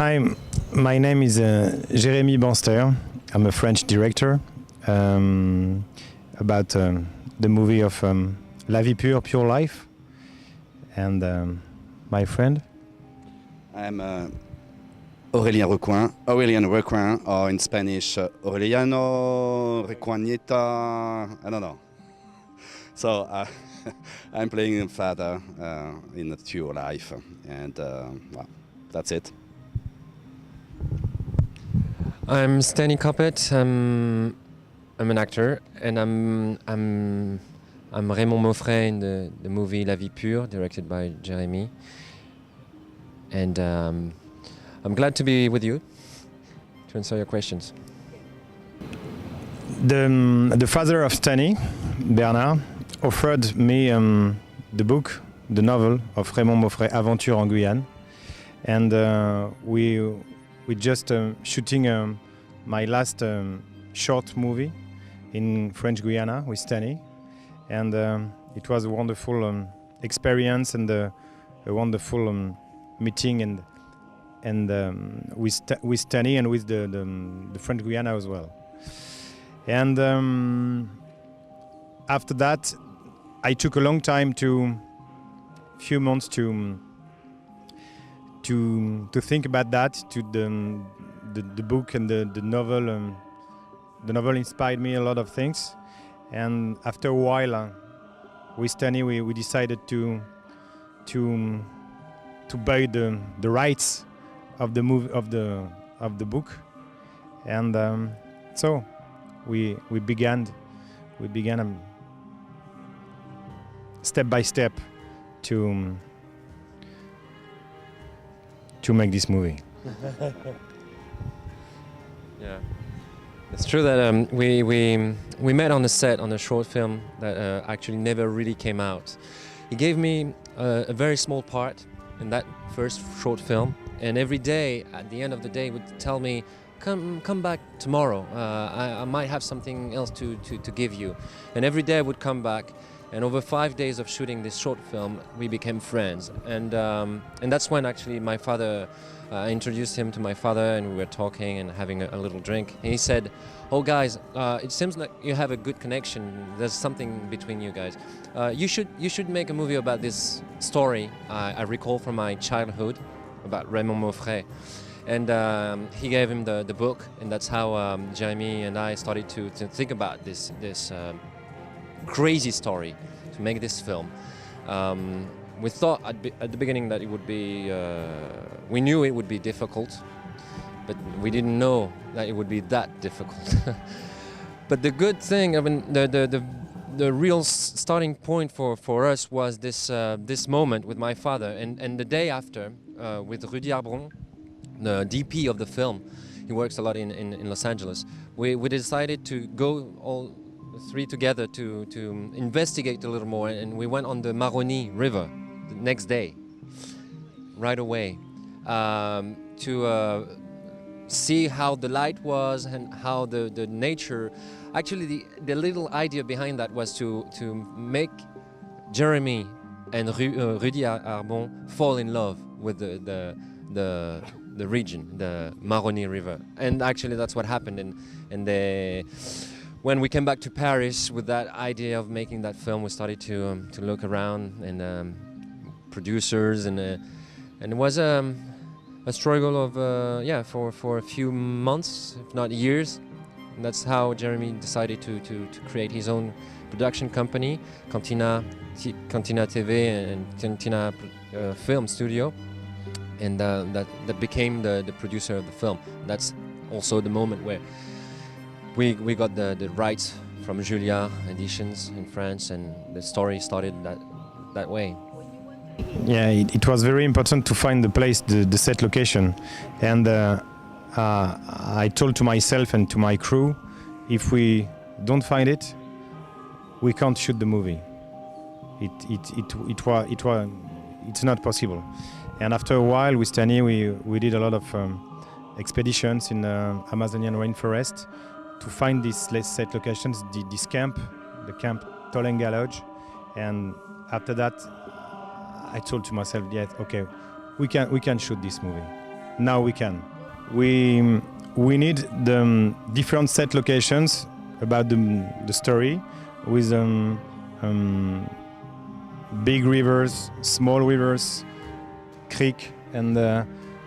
Hi, my name is Jérémy Banster. I'm a French director about the movie of La Vie Pure, Pure Life. And my friend? I'm Aurélien Recoin, or in Spanish, Aureliano Recuañeta, I don't know. So I'm playing father in Pure Life, and well, that's it. I'm Stanley Coppet. I'm an actor, and I'm Raymond Maufray in the movie La Vie Pure, directed by Jérémy. And I'm glad to be with you to answer your questions. The father of Stanley, Bernard, offered me the book, the novel of Raymond Maufray, Aventure en Guyane, and we just shooting my last short movie in French Guiana with Stanley, and it was a wonderful experience and a wonderful meeting and with Stanley and with the French Guiana as well. And after that, I took a long time few months to think about that. To the book and the novel. The novel inspired me a lot of things, and after a while, with Stanley, we decided to buy the rights of the movie of the book, and so we began step by step to make this movie. Yeah, it's true that we met on the set on a short film that actually never really came out. He gave me a very small part in that first short film, and every day at the end of the day would tell me, come back tomorrow, I might have something else to give you. And every day I would come back, and over 5 days of shooting this short film we became friends, and that's when actually my father, I introduced him to my father, and we were talking and having a little drink, and he said, "Oh guys, it seems like you have a good connection, there's something between you guys. You should make a movie about this story I recall from my childhood, about Raymond Maufray." And he gave him the book, and that's how Jérémy and I started to think about this crazy story, to make this film. We thought at the beginning that it would be, we knew it would be difficult, but we didn't know that it would be that difficult. But the good thing, I mean, the real starting point for us was this moment with my father, and the day after, with Rudy Arbron, the DP of the film. He works a lot in Los Angeles. We decided to go all three together to investigate a little more, and we went on the Maroni River the next day, right away, to see how the light was and how the nature. Actually, the little idea behind that was to make Jérémy and Rudy Arbon fall in love with the region, the Maroni River, and actually that's what happened. And when we came back to Paris with that idea of making that film, we started to look around and producers, and it was a struggle of for a few months, if not years. And that's how Jérémy decided to create his own production company, Cantina TV and Cantina Film Studio. And that became the producer of the film. That's also the moment where we got the rights from Julia Editions in France, and the story started that way. Yeah, it was very important to find the place, the set location, and I told to myself and to my crew, if we don't find it, we can't shoot the movie. It's not possible. And after a while with Stanley, we did a lot of expeditions in Amazonian rainforest to find these set locations, this camp, the camp Tolenga Lodge. And after that, I told to myself, yeah, okay, we can shoot this movie. now we can. We need the different set locations about the story with big rivers, small rivers, creek, and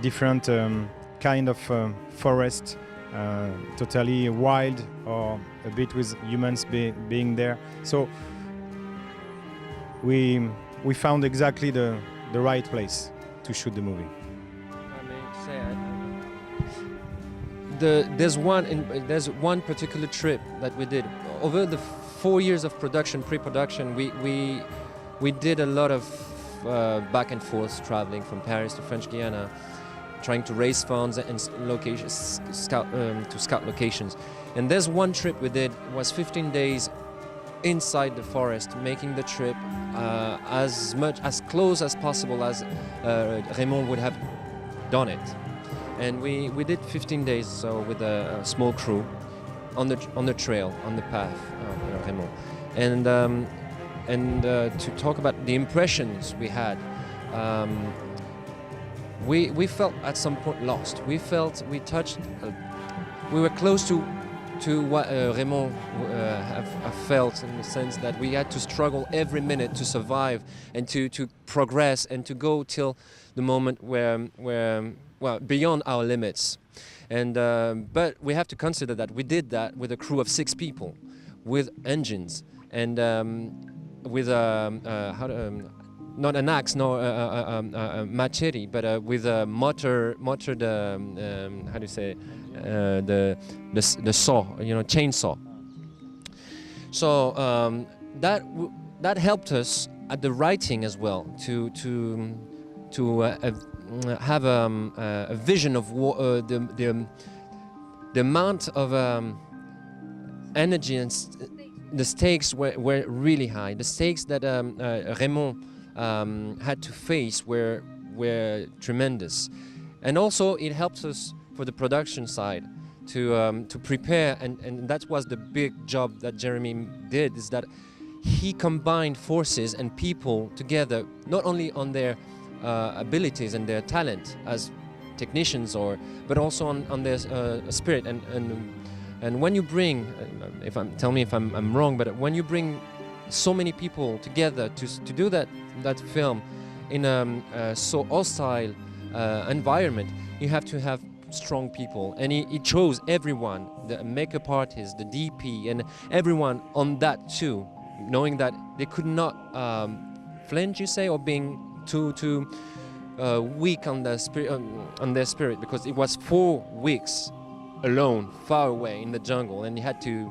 different kind of forest, totally wild or a bit with humans being there. So we found exactly the right place to shoot the movie. I may say, there's one particular trip that we did over the 4 years of production, pre-production. We did a lot of back and forth traveling from Paris to French Guiana, trying to raise funds and locations, scout locations. And there's one trip we did, was 15 days inside the forest, making the trip as close as possible as Raymond would have done it. And we did 15 days, so with a small crew on the trail, on the path of Raymond. And to talk about the impressions we had, we felt at some point lost. We were close to what Raymond have felt, in the sense that we had to struggle every minute to survive and to progress and to go till the moment where well, beyond our limits. And but we have to consider that we did that with a crew of 6 people, with engines and with not an axe, nor a machete, but with a motor. How do you say? The saw, chainsaw. So that helped us at the writing as well to have a vision of the amount of energy and the stakes were really high. The stakes that Raymond had to face were tremendous, and also it helps us for the production side to prepare, and that was the big job that Jeremy did, is that he combined forces and people together, not only on their abilities and their talent as technicians, but also on their spirit. And when you bring, tell me if I'm wrong, but when you bring so many people together to do that film in a so hostile environment, you have to have strong people, and he chose everyone, the makeup artist, the DP, and everyone on that too, knowing that they could not flinch, you say, or being too weak on their spirit, because it was 4 weeks alone, far away in the jungle, and you had to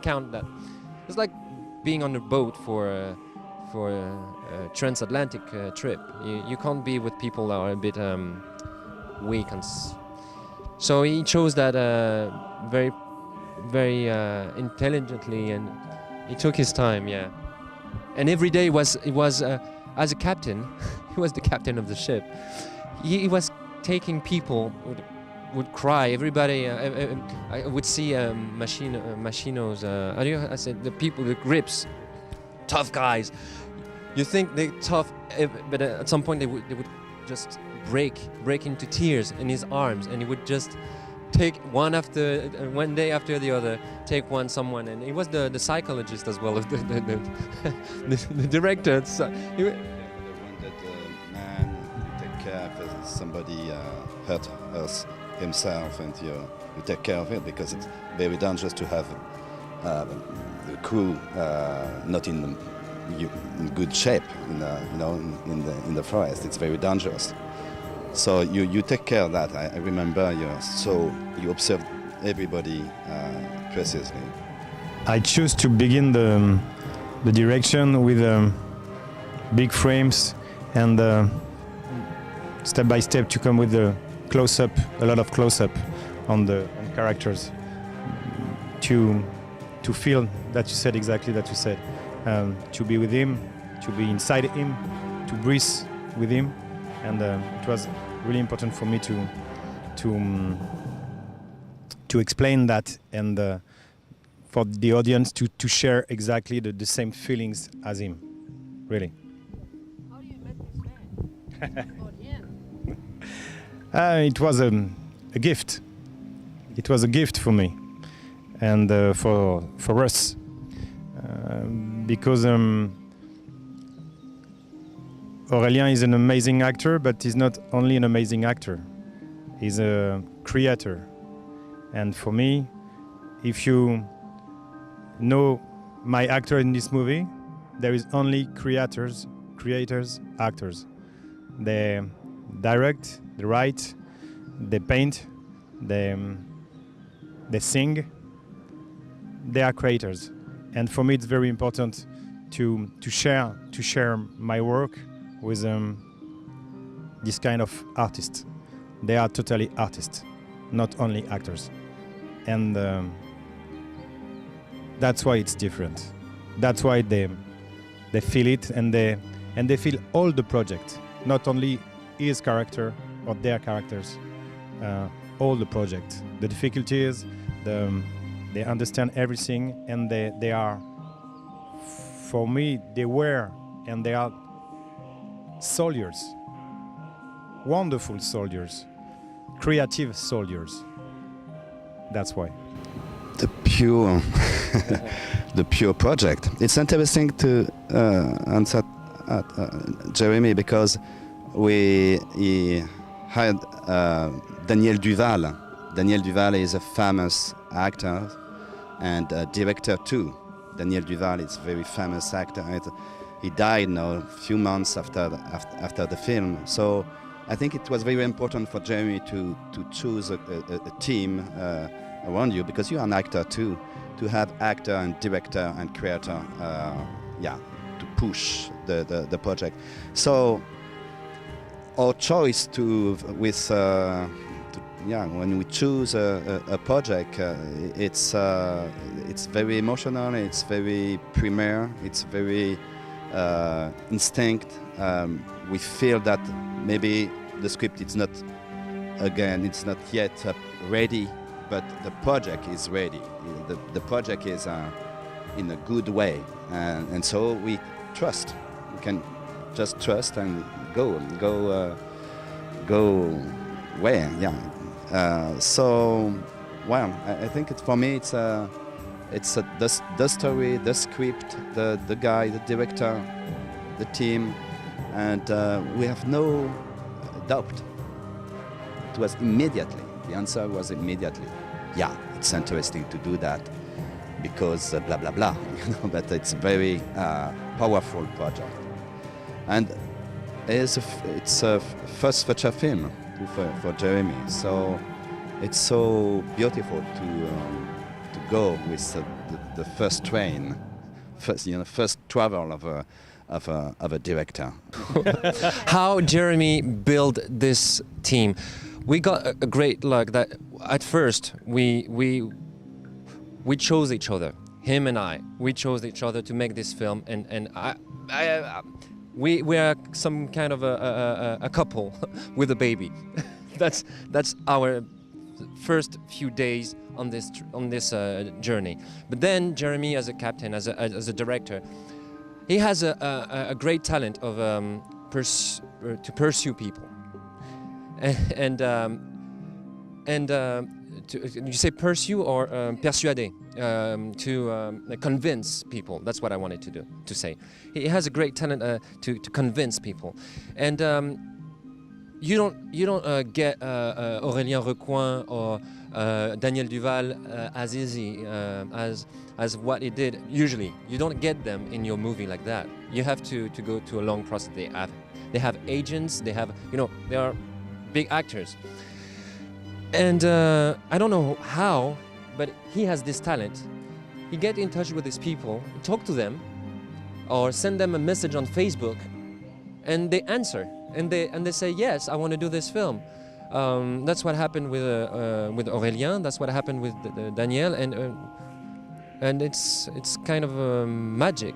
count that. It's like being on a boat for a transatlantic trip. You can't be with people that are a bit weak, so he chose that very, very intelligently, and he took his time, yeah. And every day was as a captain, he was the captain of the ship. He was taking people would cry. Everybody, I would see machinos. I said the people, the grips, tough guys. You think they're tough, but at some point they would just break into tears in his arms, and he would just take one day after the other, take someone, and he was the psychologist as well as the director. So he the one that man take care of somebody hurt us himself, and you take care of it, because it's very dangerous to have the crew not in good shape, in the forest. It's very dangerous. So you take care of that. I remember you observed everybody precisely. I choose to begin the direction with big frames and step by step to come with the close-up, a lot of close-up on characters, to feel that you said exactly that you said, to be with him, to be inside him, to breathe with him, and it was really important for me to explain that, and for the audience to share exactly the same feelings as him, really. How do you met this man? About him? It was a gift. It was a gift for me and for us because Aurélien is an amazing actor, but he's not only an amazing actor. He's a creator. And for me, if you know my actor in this movie, there is only creators, actors. They direct, they write, they paint, they sing. They are creators. And for me, it's very important to share my work with this kind of artists. They are totally artists, not only actors. And that's why it's different. That's why they feel it and they feel all the project, not only his character or their characters, all the project. The difficulties, they understand everything, and they are, for me, they were and they are soldiers, wonderful soldiers, creative soldiers. That's why. The pure, the pure project. It's interesting to answer Jeremy because he had Daniel Duval. Daniel Duval is a famous actor and director too. Daniel Duval is a very famous actor. He died now a few months after the film. So I think it was very important for Jeremy to choose a team around you, because you are an actor too, to have actor and director and creator, to push the project. So our choice when we choose a project, it's very emotional, it's very primaire, it's very instinct. We feel that maybe the script it's not yet ready, but the project is ready. The project is in a good way, and so we trust. We can just trust and go where, I think for me it's the story, the script, the guy, the director, the team, and we have no doubt. It was immediately. The answer was immediately, yeah, it's interesting to do that because blah blah blah, But it's a very powerful project, and it's a first feature film for Jeremy. So it's so beautiful to go with the first train, first travel of a director. How Jeremy built this team. We got a great luck that at first we chose each other, him and I. We chose each other to make this film, and we are some kind of a couple with a baby. That's our first few days on this journey. But then Jeremy, as a captain, as a director, he has a great talent of to pursue people, and you say pursue or persuader, to convince people. That's what I wanted to say. He has a great talent to convince people, and you don't get Aurélien Recoin or Daniel Duval as easy as what he did. Usually, you don't get them in your movie like that. You have to go to a long process. They have agents. They have they are big actors. And I don't know how, but he has this talent. He get in touch with these people, talk to them, or send them a message on Facebook, and they answer, and they say, yes, I want to do this film. That's what happened with Aurélien. That's what happened with Daniel, and it's kind of magic.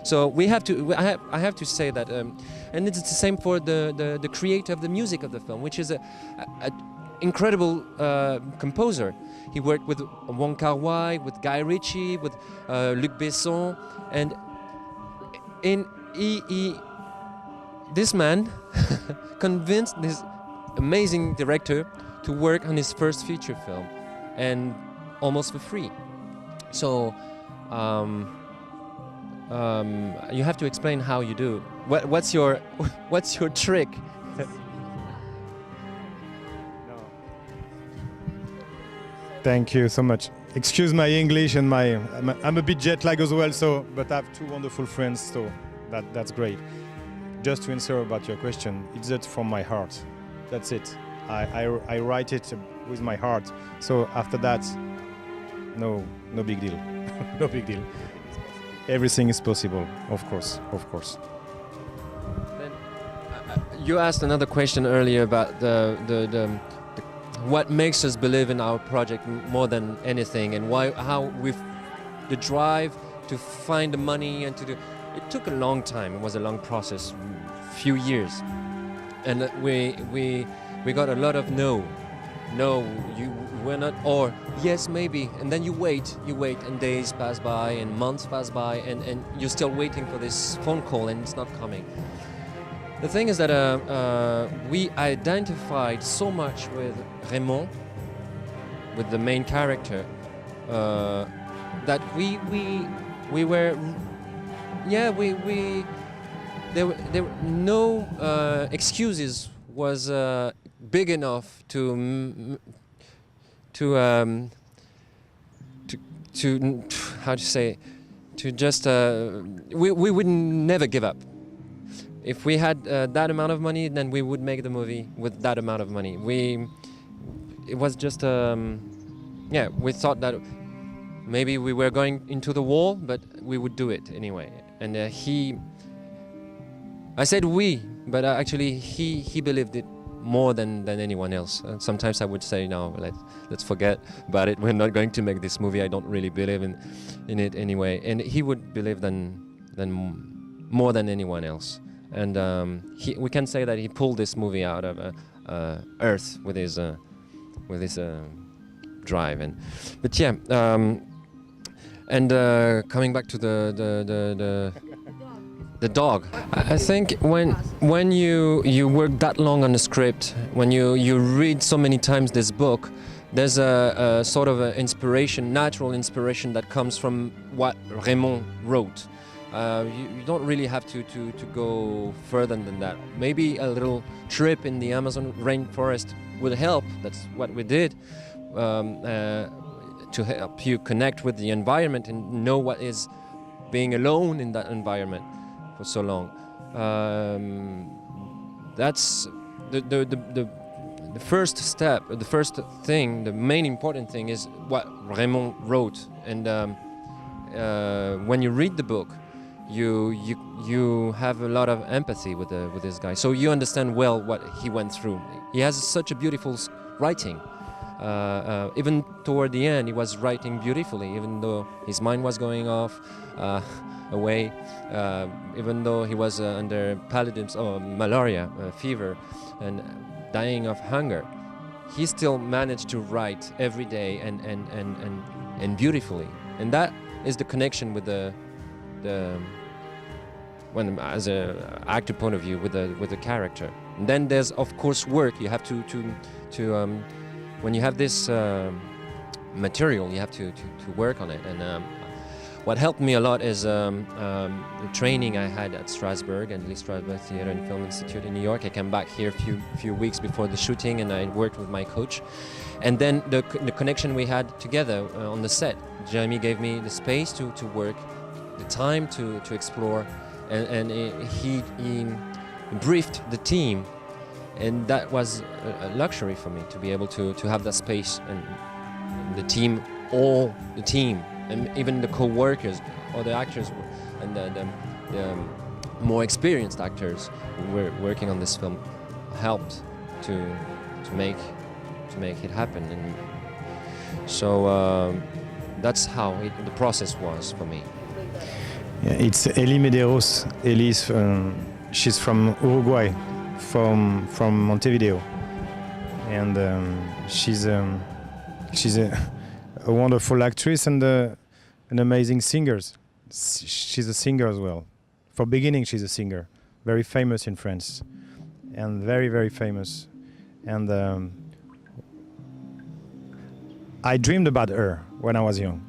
So we have to. I have to say that, and it's the same for the creator of the music of the film, which is a incredible composer. He worked with Wong Kar-wai, with Guy Ritchie, with Luc Besson, and this man convinced amazing director to work on his first feature film, and almost for free. So you have to explain how you do. What's your what's your trick? Thank you so much. Excuse my English and I'm a bit jet lag as well. So, but I have two wonderful friends, so that's great. Just to answer about your question, it's just from my heart. That's it. I write it with my heart. So after that, no big deal. No big deal. Everything is possible, of course. Then, you asked another question earlier about the what makes us believe in our project more than anything, and how the drive to find the money and to do. It took a long time. It was a long process, few years, and we got a lot of no, we're not, or yes, maybe, and then you wait, and days pass by, and months pass by, and you're still waiting for this phone call, and it's not coming. The thing is that we identified so much with Raymond, with the main character, that we were, yeah, there were no excuses was big enough to how to say, to just we would never give up. If we had that amount of money, then we would make the movie with that amount of money. It was just yeah, we thought that maybe we were going into the wall, but we would do it anyway. And I said we, but actually he believed it more than anyone else. Sometimes I would say, no, let's forget about it. We're not going to make this movie. I don't really believe in it anyway. And he would believe more than anyone else. And we can say that he pulled this movie out of earth with his drive. But yeah, and coming back to the dog. I think when you work that long on a script, when you read so many times this book, there's a sort of inspiration, natural inspiration that comes from what Raymond wrote. You don't really have to go further than that. Maybe a little trip in the Amazon rainforest would help. That's what we did, to help you connect with the environment and know what is being alone in that environment for so long. That's the first step, the first thing, the main important thing is what Raymond wrote. And when you read the book, you have a lot of empathy with this guy, so you understand well what he went through. He has such a beautiful writing. Even toward the end, he was writing beautifully, even though his mind was going off away, even though he was under paludism or malaria fever and dying of hunger. He still managed to write every day and beautifully, and that is the connection with when as an actor point of view with the character. And then there's of course work. You have to when you have this material, you have to work on it. And what helped me a lot is the training I had at Strasbourg, and Lee Strasberg Theatre and Film Institute in New York. I came back here a few weeks before the shooting, and I worked with my coach. And then the connection we had together on the set. Jeremy gave me the space to work, the time to explore, and he briefed the team. And that was a luxury for me, to be able to have that space, and the team, all the team, and even the co-workers or the actors and the more experienced actors who were working on this film helped to make it happen. And so that's how the process was for me. Yeah, it's Elie Medeiros. Elie's she's from Uruguay, from Montevideo, and she's a wonderful actress and an amazing singer. She's a singer as well. For beginning, she's a singer, very famous in France, and very, very famous. and I dreamed about her when I was young.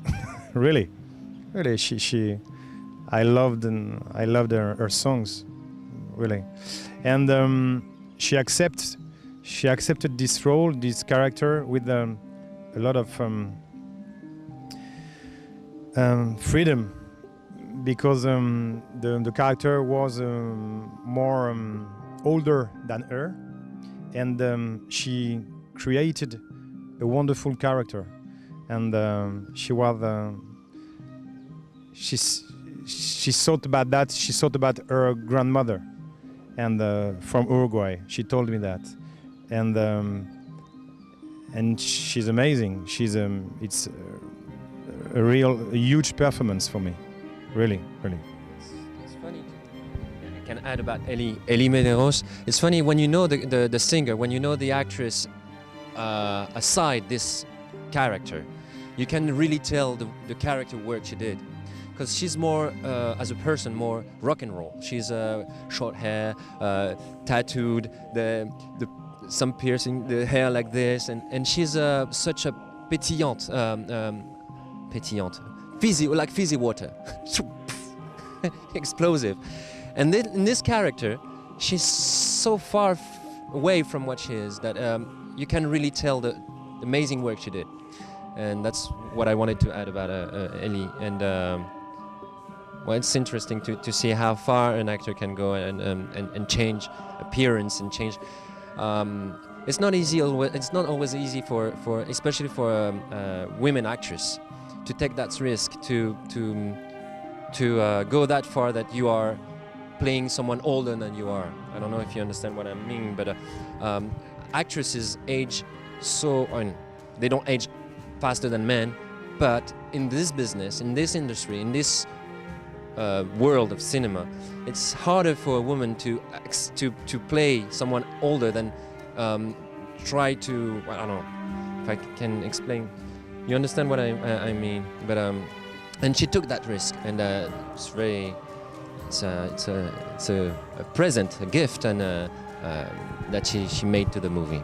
Really, she. I loved her songs, really, and she accepted this role, this character, with a lot of freedom, because the character was more older than her, and she created a wonderful character, and she thought about that. She thought about her grandmother, and from Uruguay. She told me that, and she's amazing. It's a huge performance for me, really. It's funny. I can add about Ellie Medeiros. It's funny when you know the singer, when you know the actress aside this character, you can really tell the character work she did. Because she's more, as a person, more rock and roll. She's short hair, tattooed, some piercing, the hair like this, and she's such a pétillante, like fizzy water, explosive. And in this character, she's so far away from what she is that you can really tell the amazing work she did. And that's what I wanted to add about Ellie. And well, it's interesting to see how far an actor can go and change appearance and change. It's not easy. It's not always easy for especially for women actresses to take that risk to go that far that you are playing someone older than you are. I don't know if you understand what I mean, but actresses age they don't age faster than men, but in this business, in this industry, in this world of cinema, it's harder for a woman to play someone older than try to. I don't know if I can explain. You understand what I mean? But and she took that risk, and it's very. It's a present, a gift, and that she made to the movie.